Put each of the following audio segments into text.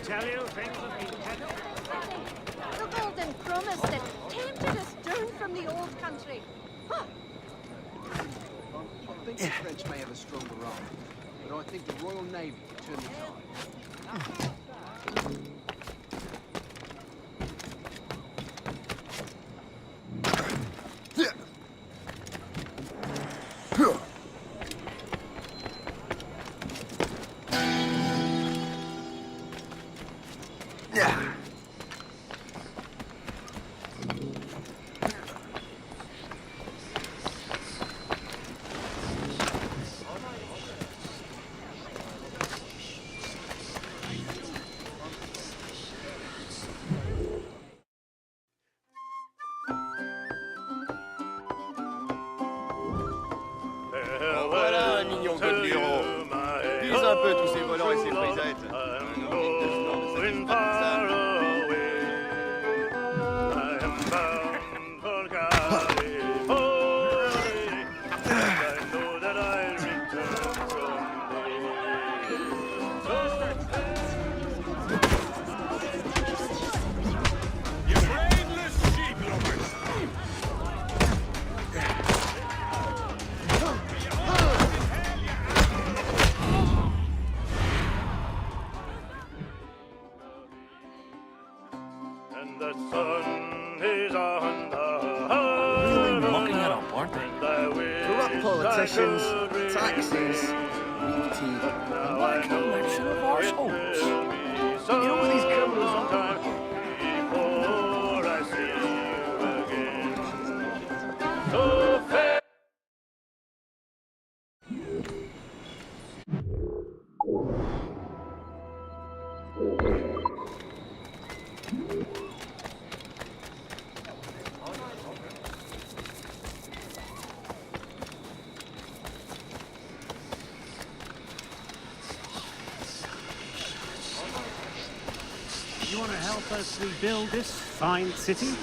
Tell you, things have been The golden promise that tempted us down from the old country. Huh. I think the French may have a stronger arm, but I think the Royal Navy can turn the tide. Voilà, mignon Godluron. Vise un peu tous ces volants et ces frisettes. The sun is on the Really mocking it up, aren't they? Corrupt politicians, taxes, beauty, And what a collection of arseholes. you know what these criminals are? before I see you again. So fair. You want to help us rebuild this fine city?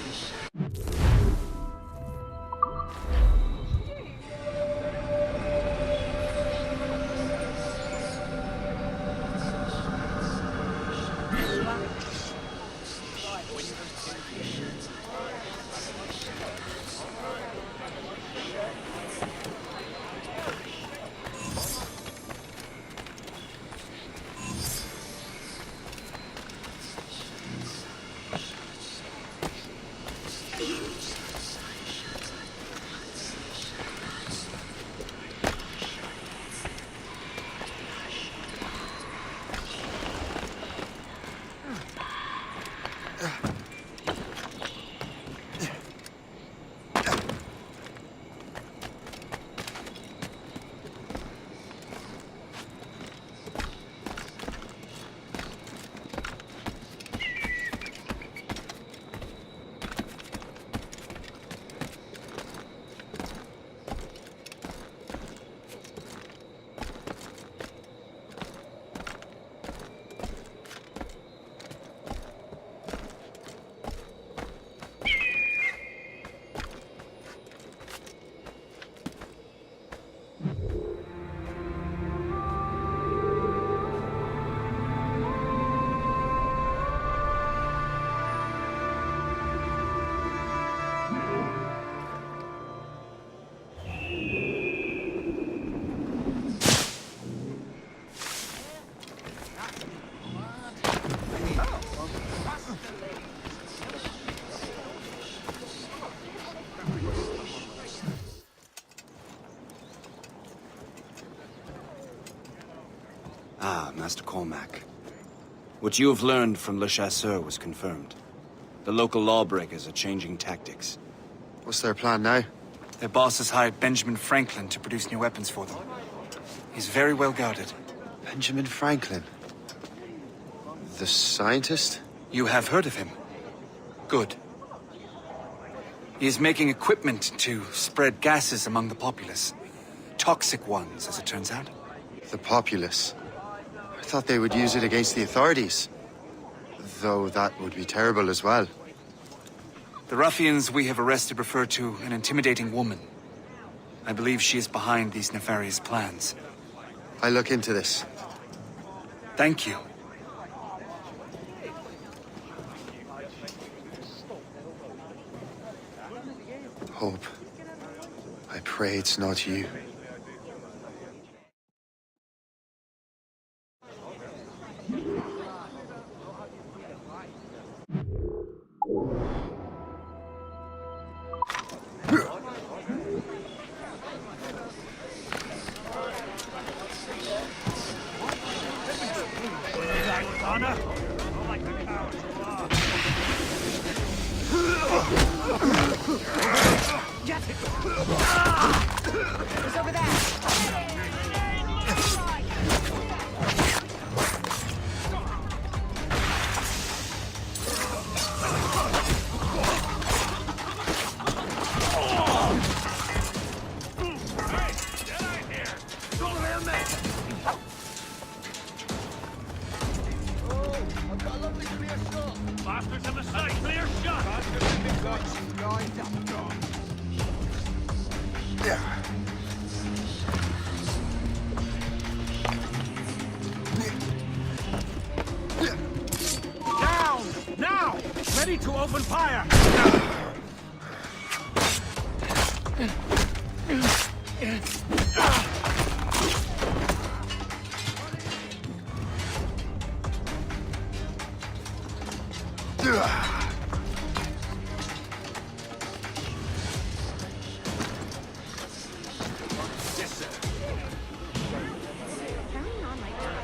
Master Cormac. What you have learned from Le Chasseur was confirmed. The local lawbreakers are changing tactics. What's their plan now? Their boss has hired Benjamin Franklin to produce new weapons for them. He's very well guarded. Benjamin Franklin? The scientist? You have heard of him? Good. He is making equipment to spread gases among the populace. Toxic ones, as it turns out. The populace? I thought they would use it against the authorities. Though that would be terrible as well. The ruffians we have arrested refer to an intimidating woman. I believe she is behind these nefarious plans. I'll look into this. Thank you. Hope. I pray it's not you. Who's over there? Bastards have a sight, clear shot! Down! Now! Ready to open fire! Carrying on like that.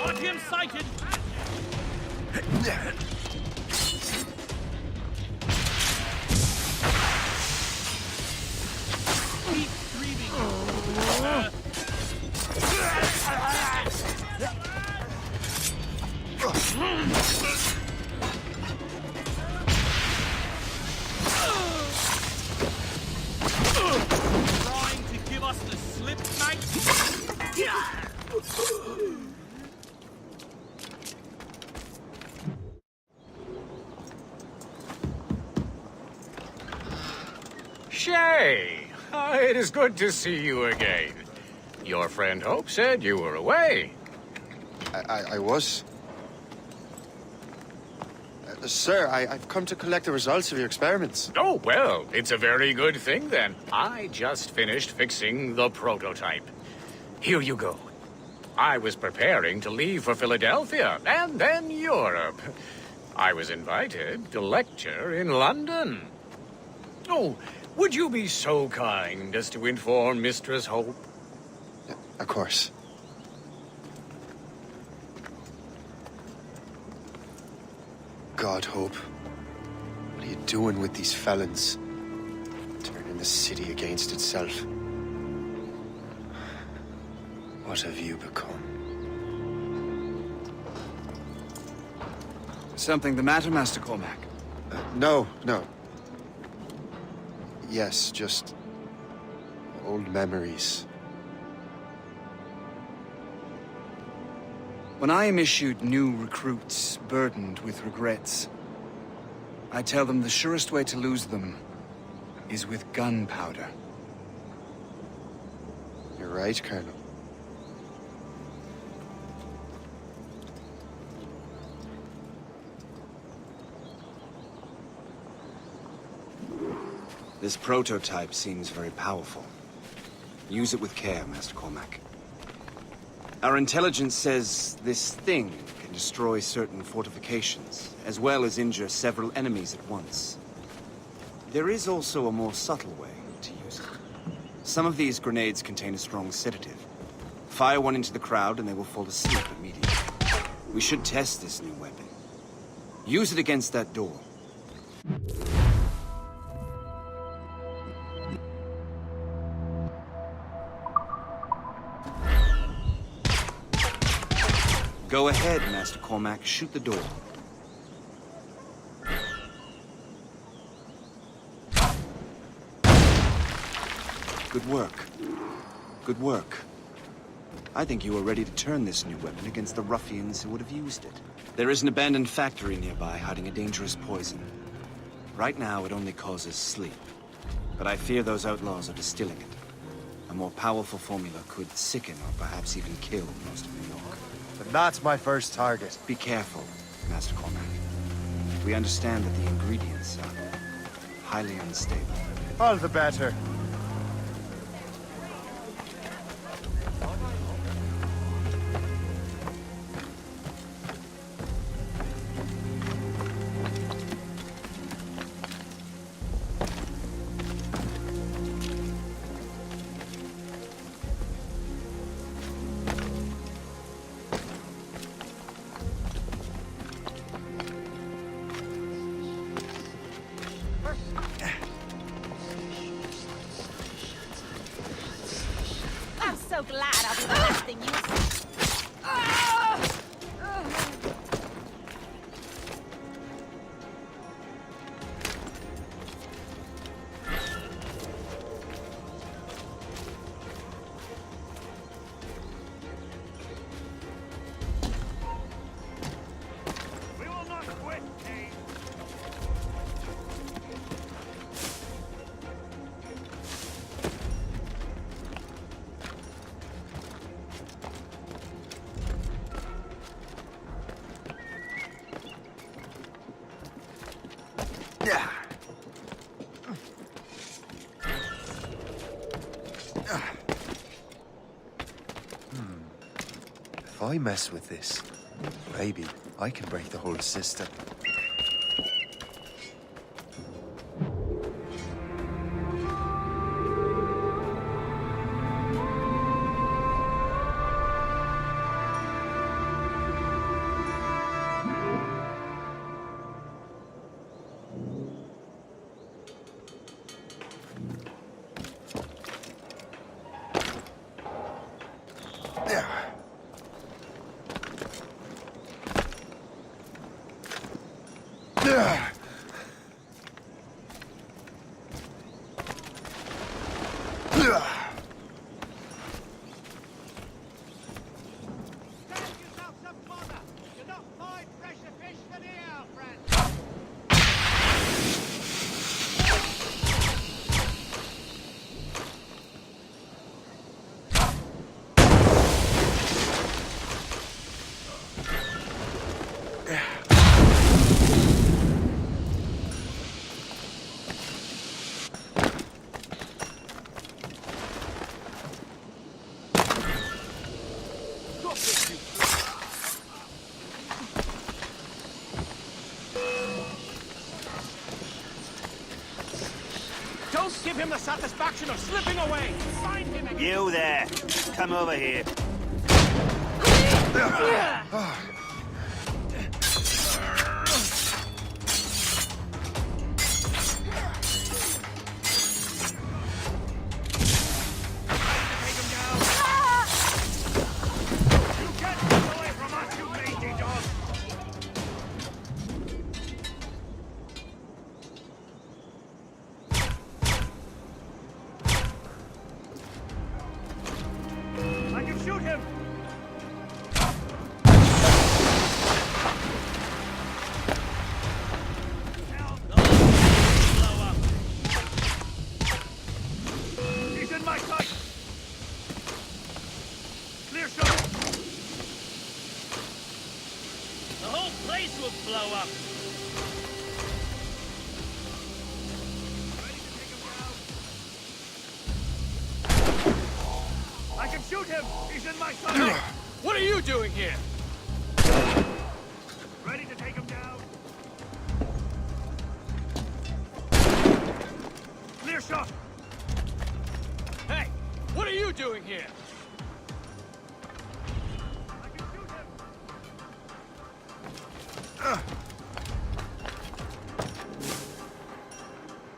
On him sighted! Keep screaming! Trying to give us the slip, mate? Shay! It is good to see you again. Your friend Hope said you were away. I was. Sir, I've come to collect the results of your experiments. Oh, well, it's a very good thing then. I just finished fixing the prototype. Here you go. I was preparing to leave for Philadelphia and then Europe. I was invited to lecture in London. Oh, would you be so kind as to inform Mistress Hope? Of course. God, Hope. What are you doing with these felons? Turning the city against itself. What have you become? Something the matter, Master Cormac? No. Yes, just old memories. When I am issued new recruits burdened with regrets, I tell them the surest way to lose them is with gunpowder. You're right, Colonel. This prototype seems very powerful. Use it with care, Master Cormac. Our intelligence says this thing can destroy certain fortifications, as well as injure several enemies at once. There is also a more subtle way to use it. Some of these grenades contain a strong sedative. Fire one into the crowd and they will fall asleep immediately. We should test this new weapon. Use it against that door. Go ahead, Master Cormac. Shoot the door. Good work. Good work. I think you are ready to turn this new weapon against the ruffians who would have used it. There is an abandoned factory nearby hiding a dangerous poison. Right now, it only causes sleep. But I fear those outlaws are distilling it. A more powerful formula could sicken or perhaps even kill most of New York. But that's my first target. Be careful, Master Cormac. We understand that the ingredients are highly unstable. All the better. I'm so glad I'll be the last thing you see. We will not quit, Kane. If I mess with this, maybe I can break the whole system. Save yourself some bother. You're not find fresher fish than here, friend. Don't give him the satisfaction of slipping away. Find him again. You there. Come over here. Take him down. You can't get away from us, you mangy dog. I can shoot him. Hell, the blow up. He's in my sight. Clear shot. The whole place will blow up. Ready to take him down. shoot him! He's in my sight! What are you doing here? Ready to take him down? Clear shot! Hey, what are you doing here? I can shoot him!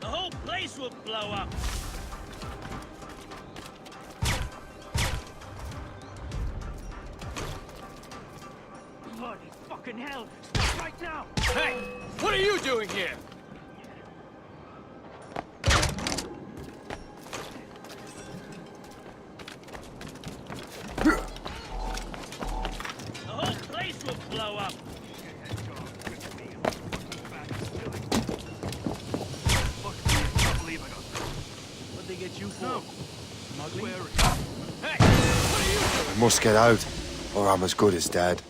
The whole place will blow up! Bloody fucking hell! Stop right now! Hey, what are you doing here? The whole place will blow up! What'd they get you for? Smuggling? Hey, what are you doing? I must get out, or I'm as good as dead.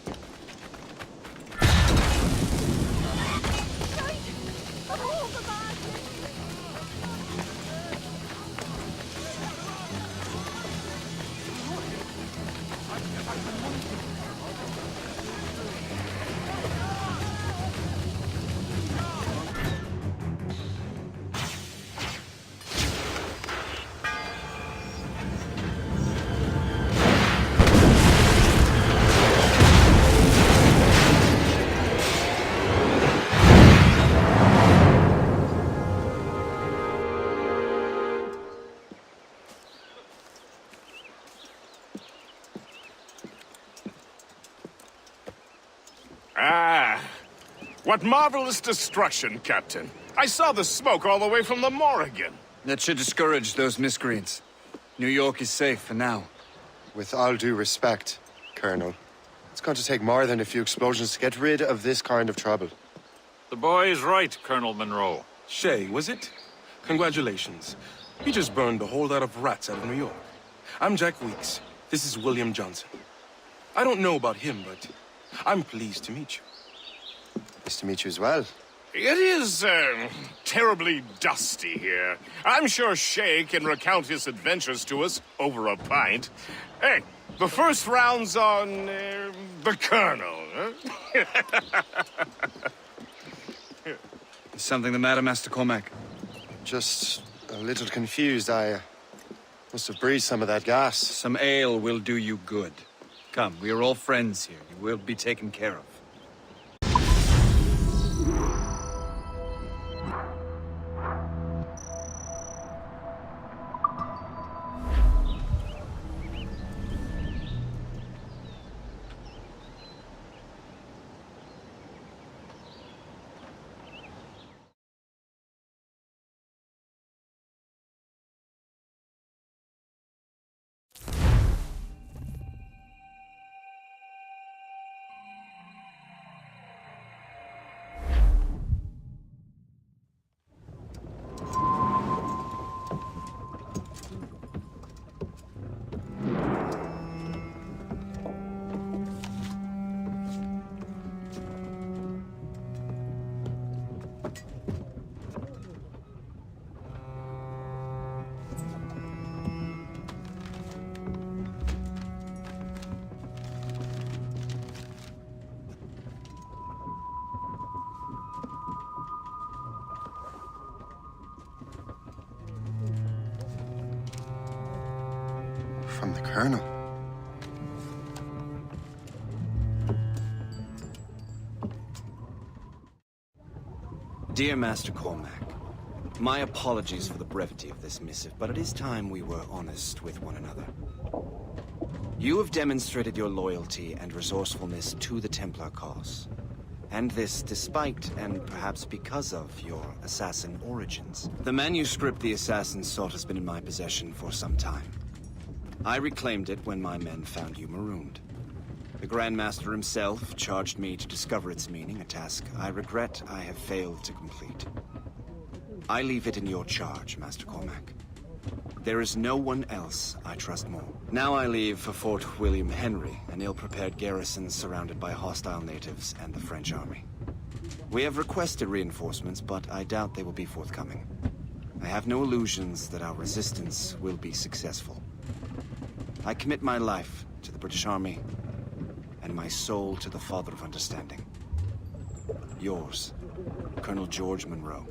Hold the bag! Ah, what marvelous destruction, Captain. I saw the smoke all the way from the Morrigan. That should discourage those miscreants. New York is safe for now. With all due respect, Colonel, it's going to take more than a few explosions to get rid of this kind of trouble. The boy is right, Colonel Monroe. Shay, was it? Congratulations. You just burned a whole lot of rats out of New York. I'm Jack Weeks. This is William Johnson. I don't know about him, but I'm pleased to meet you. Nice to meet you as well. It is, terribly dusty here. I'm sure Shay can recount his adventures to us over a pint. Hey, the first round's on, the Colonel, huh? Is something the matter, Master Cormac? Just a little confused. I must have breathed some of that gas. Some ale will do you good. Come, we are all friends here. You will be taken care of. From the Colonel. Dear Master Cormac, my apologies for the brevity of this missive, but it is time we were honest with one another. You have demonstrated your loyalty and resourcefulness to the Templar cause. And this despite, and perhaps because of, your assassin origins. The manuscript the assassin sought has been in my possession for some time. I reclaimed it when my men found you marooned. The Grand Master himself charged me to discover its meaning, a task I regret I have failed to complete. I leave it in your charge, Master Cormac. There is no one else I trust more. Now I leave for Fort William Henry, an ill-prepared garrison surrounded by hostile natives and the French army. We have requested reinforcements, but I doubt they will be forthcoming. I have no illusions that our resistance will be successful. I commit my life to the British Army, and my soul to the Father of Understanding. Yours, Colonel George Monroe.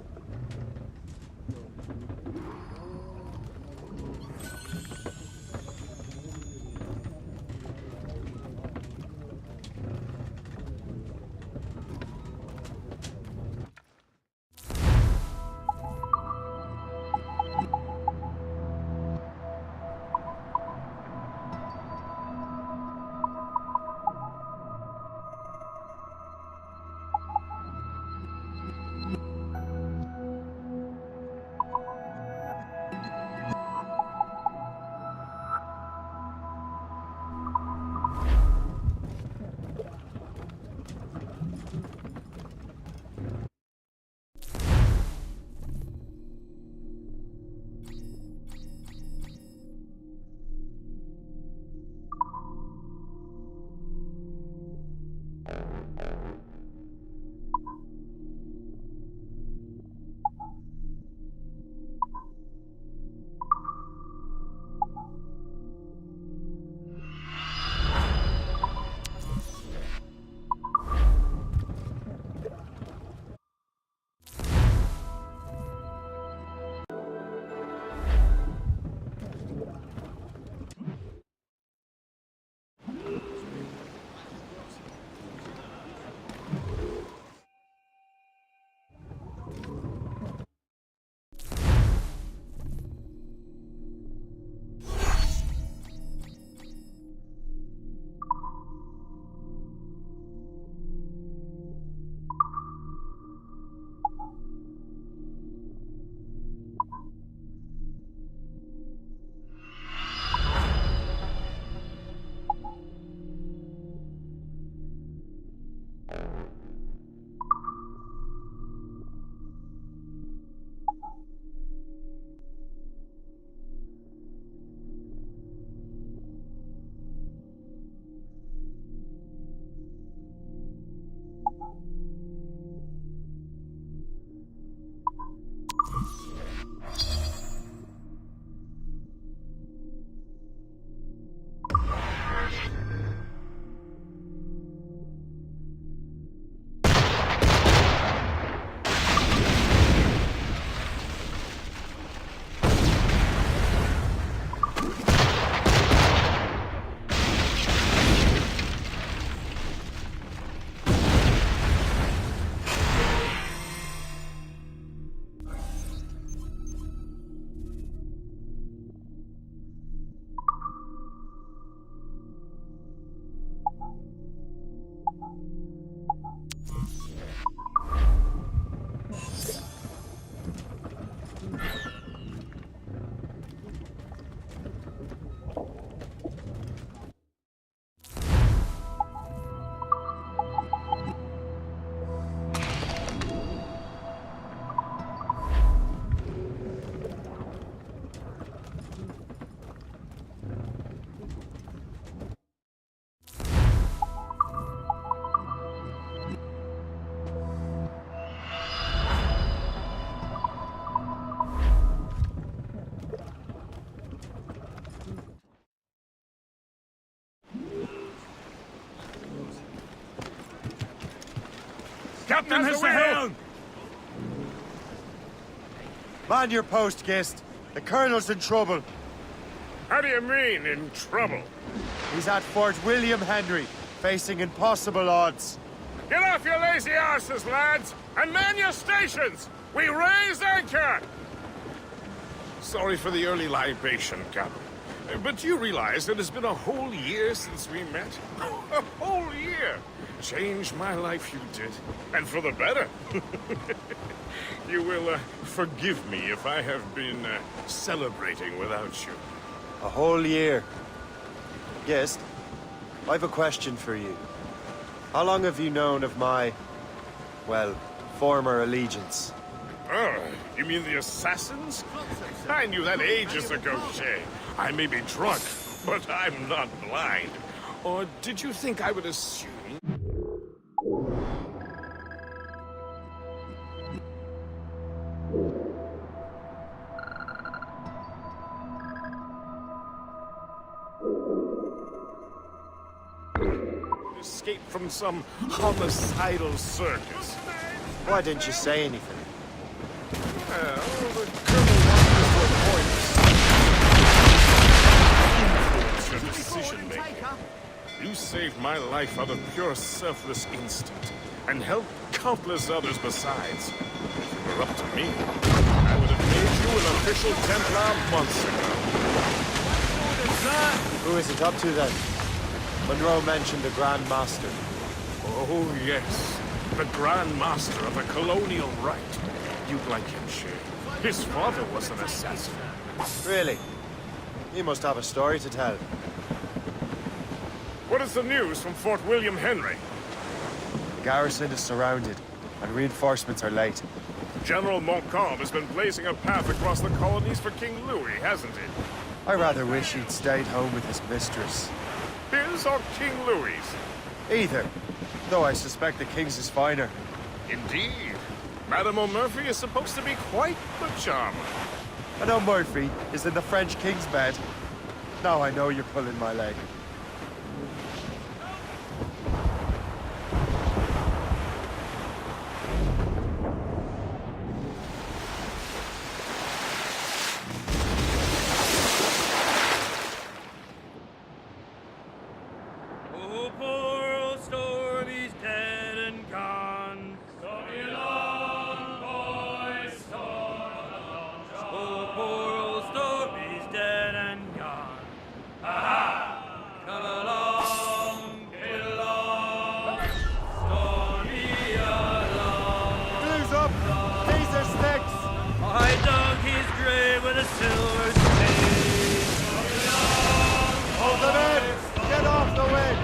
Captain has the helm! Man your post, Gist. The Colonel's in trouble. How do you mean, in trouble? He's at Fort William Henry, facing impossible odds. Get off your lazy arses, lads, and man your stations! We raise anchor! Sorry for the early libation, Captain. But do you realize it has been a whole year since we met? A whole year! Changed my life, you did. And for the better. You will forgive me if I have been celebrating without you. A whole year. Gist, I've a question for you. How long have you known of my, well, former allegiance? Oh, you mean the assassins? I knew that ages ago, Shay. I may be drunk, but I'm not blind. Or did you think I would assume? escaped from some homicidal circus. Why didn't you say anything? Well, the Colonel wanted to avoid influence your decision-making. You saved my life out of pure selfless instinct, and helped countless others besides. If it were up to me, I would have made you an official Templar months ago. Who is it up to then? Monroe mentioned the Grand Master. Oh, yes. The Grand Master of the Colonial Rite. You'd like him, Shay. His father was an assassin. Really? He must have a story to tell. What is the news from Fort William Henry? The garrison is surrounded, and reinforcements are late. General Montcalm has been blazing a path across the colonies for King Louis, hasn't he? I rather wish he'd stayed home with his mistress. His or King Louis? Either, though I suspect the king's is finer. Indeed. Madame O'Murphy is supposed to be quite the charmer. I know Murphy is in the French king's bed. Now I know you're pulling my leg. Oh, poor old Stormy's dead and gone. Stormy along, boys, storm along, John. Oh, poor old Stormy's dead and gone. Aha! Come along, get along, Stormy along. Blues up! These are sticks! I dug his grave with a silver spade. Hold them in! Get off the wind!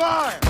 fire!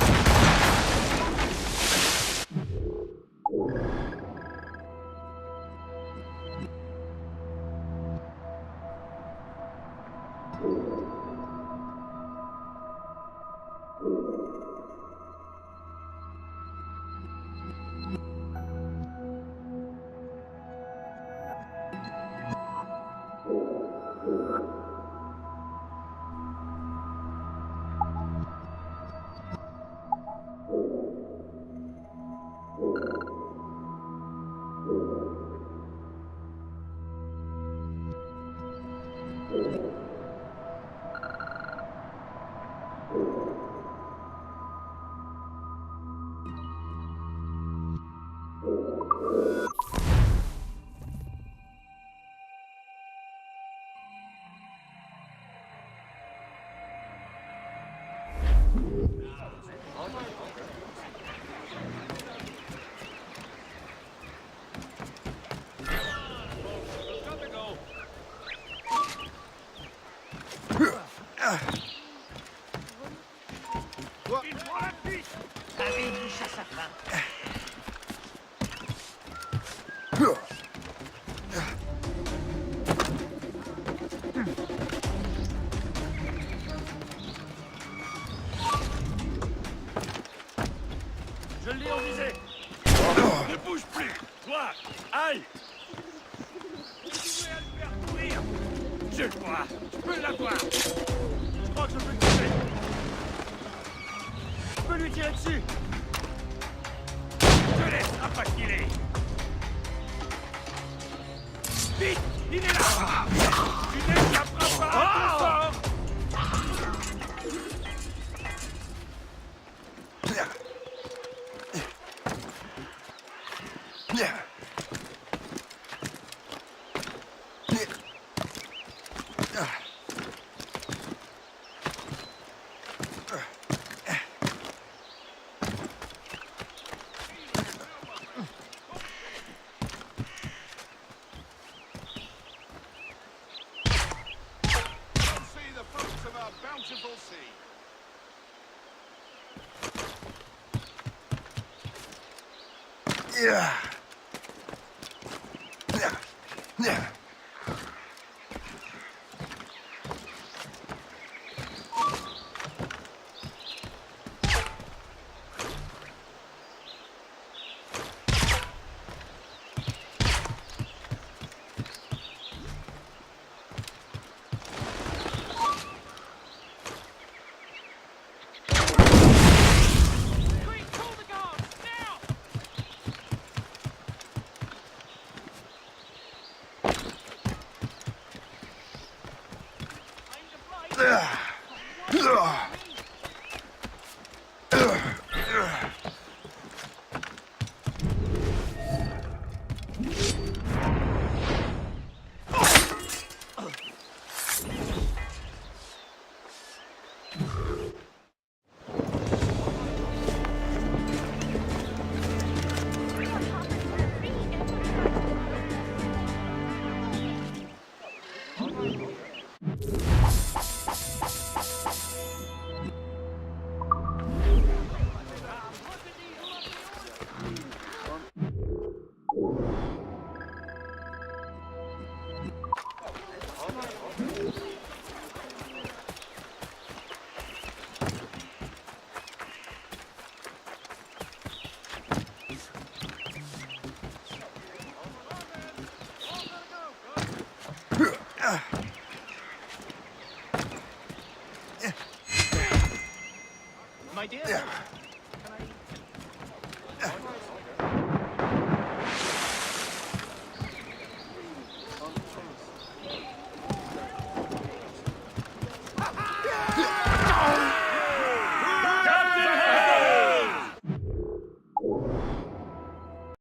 Je l'ai en visée. Ne bouge plus. Toi, aïe. Continuez à le faire courir. Je le vois. Je peux l'avoir. Je crois que je peux le tuer. Je peux lui tirer dessus. Je te laisserai pas filer. Vite, il est là. Tu n'échapperas pas à ton sort. Yeah. Yeah. My dear,